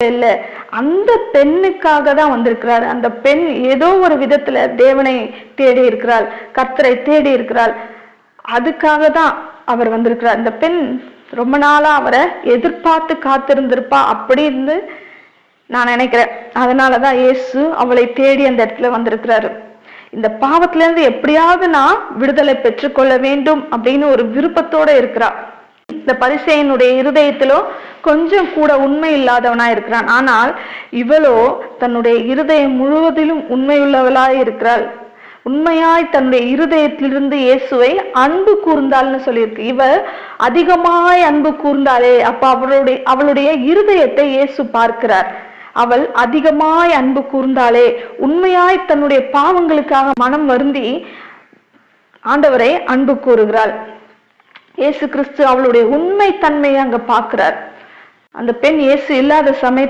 இல்ல, அந்த பெண்ணுக்காக தான் வந்திருக்கிறார். அந்த பெண் ஏதோ ஒரு விதத்துல தேவனை தேடி இருக்கிறாள், கர்த்தரை தேடி இருக்கிறாள். அதுக்காக தான் அவர் வந்திருக்கிறார். இந்த பெண் ரொம்ப நாளா அவரை எதிர்பார்த்து காத்திருந்திருப்பா அப்படின்னு நான் நினைக்கிறேன். அதனாலதான் இயேசு அவளை தேடி அந்த இடத்துல வந்திருக்கிறாரு. இந்த பாவத்துல இருந்து எப்படியாவது நான் விடுதலை பெற்றுக்கொள்ள வேண்டும் அப்படின்னு ஒரு விருப்பத்தோட இருக்கிறா. இந்த பரிசேயனுடைய இருதயத்திலோ கொஞ்சம் கூட உண்மை இல்லாதவனா இருக்கிறான். ஆனால் இவளோ தன்னுடைய இருதயம் முழுவதிலும் உண்மையுள்ளவளாய் இருக்கிறாள். உண்மையாய் தன்னுடைய இருதயத்திலிருந்து இயேசுவை அன்பு கூர்ந்தாள்னு சொல்லியிருக்கு. இவ அதிகமாய் அன்பு கூர்ந்தாளே, அப்ப அவளுடைய இருதயத்தை இயேசு பார்க்கிறார். அவள் அதிகமாய் அன்பு கூர்ந்தாளே, உண்மையாய் தன்னுடைய பாவங்களுக்காக மனம் வருந்தி ஆண்டவரை அன்பு கூறுகிறாள். இயேசு கிறிஸ்து அவளுடைய உண்மை தன்மையை அங்க பார்க்கிறார். அந்த பெண் இயேசு இல்லாத சமயத்தில்